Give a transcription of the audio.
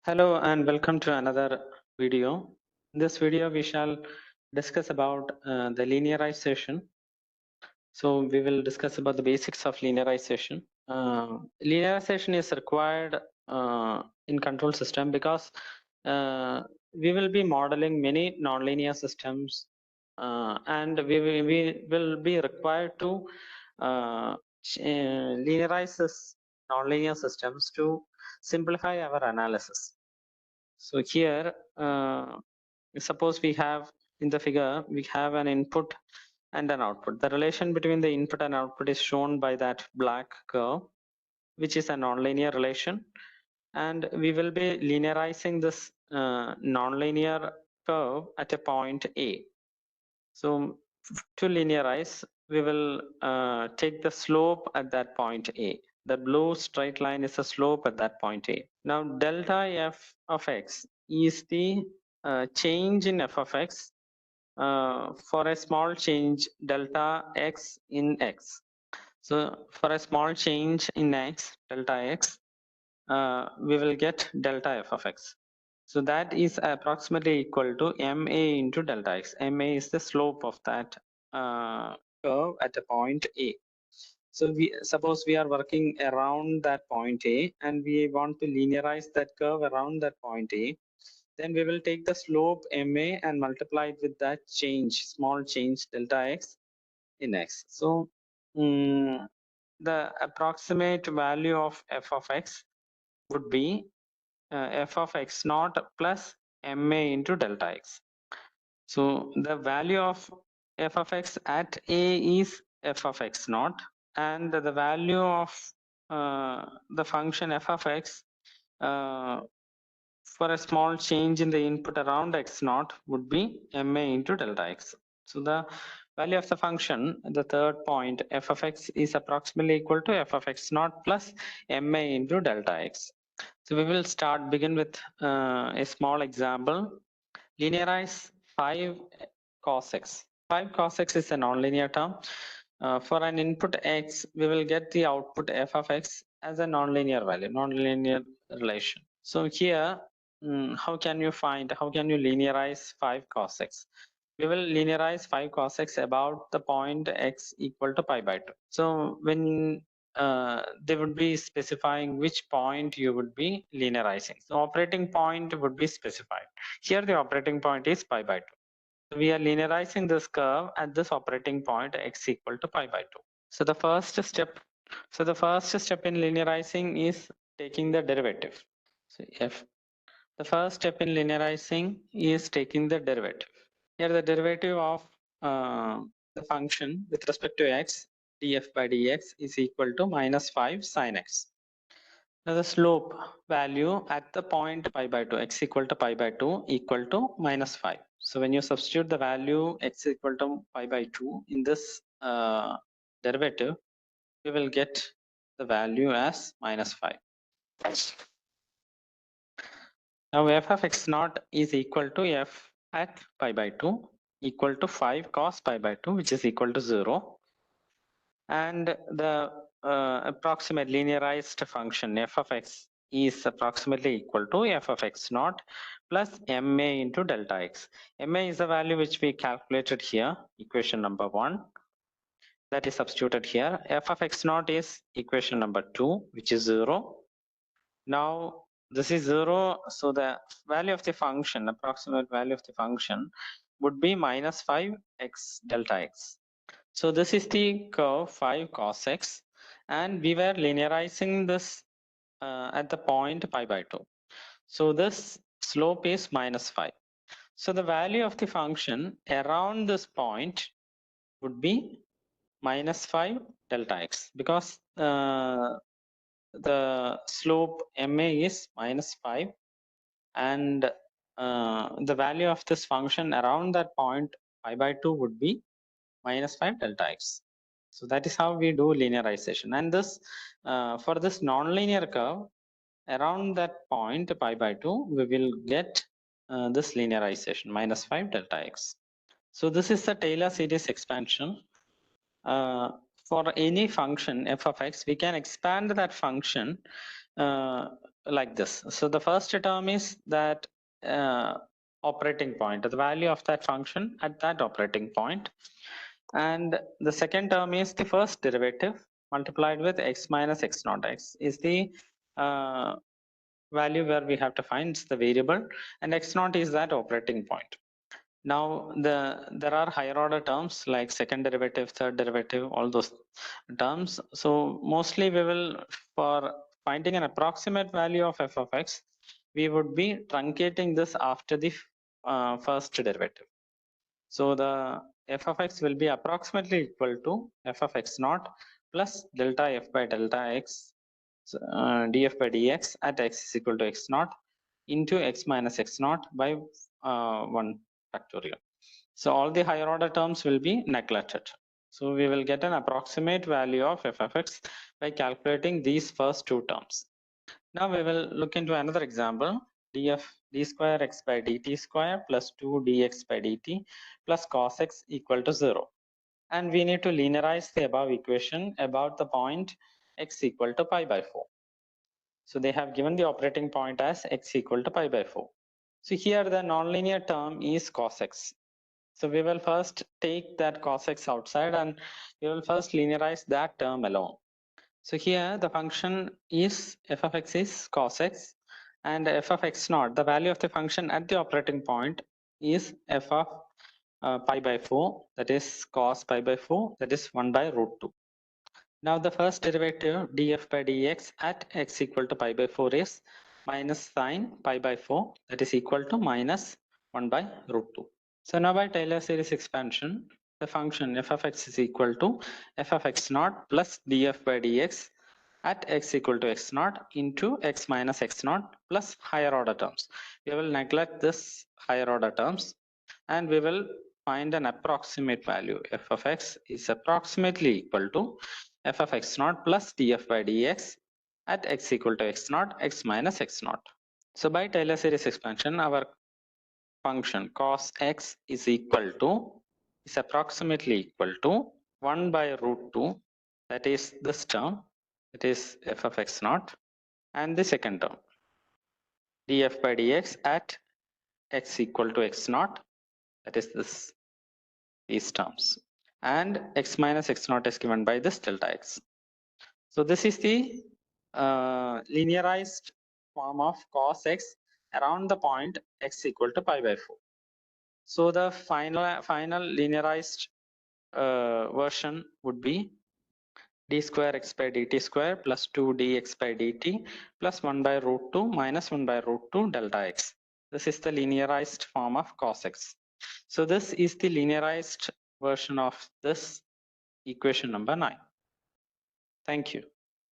Hello and welcome to another video. In this video, we shall discuss about the linearization. So we will discuss about the basics of linearization. Linearization is required in control system because we will be modeling many nonlinear systems and we will be required to linearize this nonlinear systems to simplify our analysis. So here, suppose we have in the figure, we have an input and an output. The relation between the input and output is shown by that black curve, which is a nonlinear relation. And we will be linearizing this nonlinear curve at a point A. So to linearize, we will take the slope at that point A. The blue straight line is the slope at that point A. Now delta f of x is the change in f of x for a small change delta x in x. So for a small change in x, delta x, we will get delta f of x. So that is approximately equal to ma into delta x. Ma is the slope of that curve at a point A. So we suppose we are working around that point A and we want to linearize that curve around that point A. Then we will take the slope ma and multiply it with that change, small change delta x in x. So the approximate value of f of x would be f of x naught plus ma into delta x. So the value of f of x at a is f of x naught, and the value of the function f of x for a small change in the input around x naught would be ma into delta x. So the value of the function, the third point, f of x is approximately equal to f of x naught plus ma into delta x. So we will begin with a small example. Linearize 5 cos x. 5 cos x is a nonlinear term. For an input x, we will get the output f of x as a nonlinear value, nonlinear relation. So here, how can you linearize 5 cos x? We will linearize 5 cos x about the point x equal to pi by 2. So when they would be specifying which point you would be linearizing. So operating point would be specified. Here the operating point is pi by 2. So we are linearizing this curve at this operating point x equal to pi by 2. So the first step in linearizing is taking the derivative. So the first step in linearizing is taking the derivative. Here the derivative of the function with respect to x, df by dx is equal to minus 5 sine x. Now the slope value at the point pi by 2, x equal to pi by 2 equal to minus 5. So when you substitute the value x equal to pi by 2 in this derivative, we will get the value as minus 5. Now f of x naught is equal to f at pi by 2 equal to 5 cos pi by 2, which is equal to 0. And the approximate linearized function f of x is approximately equal to f of x naught plus ma into delta x. Ma is the value which we calculated here, equation number 1. That is substituted here. F of x naught is equation number 2, which is 0. Now this is 0, so the value of the function, approximate value of the function, would be minus 5x delta x. So this is the curve 5 cos x, and we were linearizing this at the point pi by 2. So this slope is minus 5. So the value of the function around this point would be minus 5 delta x, because the slope ma is minus 5, and the value of this function around that point pi by 2 would be minus 5 delta x. So that is how we do linearization. And this for this nonlinear curve around that point pi by 2, we will get this linearization minus 5 delta x. So this is the Taylor series expansion. For any function f of x, we can expand that function like this. So the first term is that operating point, the value of that function at that operating point. And the second term is the first derivative multiplied with x minus x naught. X is the value where we have to find the variable, and x naught is that operating point. Now there are higher order terms like second derivative, third derivative, all those terms. So mostly we will, for finding an approximate value of f of x, we would be truncating this after the first derivative. So the f of x will be approximately equal to f of x naught plus delta f by delta x df by dx at x is equal to x naught into x minus x naught by 1 factorial. So all the higher order terms will be neglected. So we will get an approximate value of f of x by calculating these first two terms. Now we will look into another example. D square x by dt square plus 2 dx by dt plus cos x equal to 0. And we need to linearize the above equation about the point x equal to pi by 4. So they have given the operating point as x equal to pi by 4. So here the nonlinear term is cos x. So we will first take that cos x outside and we will first linearize that term alone. So here the function is f of x is cos x, and f of x naught, the value of the function at the operating point, is f of pi by 4, that is cos pi by 4, that is 1 by root 2. Now the first derivative df by dx at x equal to pi by 4 is minus sine pi by 4, that is equal to minus 1 by root 2. So now by Taylor series expansion, the function f of x is equal to f of x naught plus df by dx at x equal to x naught into x minus x naught plus higher order terms. We will neglect this higher order terms and we will find an approximate value. F of x is approximately equal to f of x naught plus df by dx at x equal to x naught, x minus x naught. So by Taylor series expansion, our function cos x is approximately equal to 1 by root 2, that is this term, that is f of x naught, and the second term df by dx at x equal to x naught, that is these terms, and x minus x naught is given by this delta x. So this is the linearized form of cos x around the point x equal to pi by 4. So the final linearized version would be d square x by dt square plus 2 dx by dt plus 1 by root 2 minus 1 by root 2 delta x. This is the linearized form of cos x. So this is the linearized version of this equation number 9. Thank you.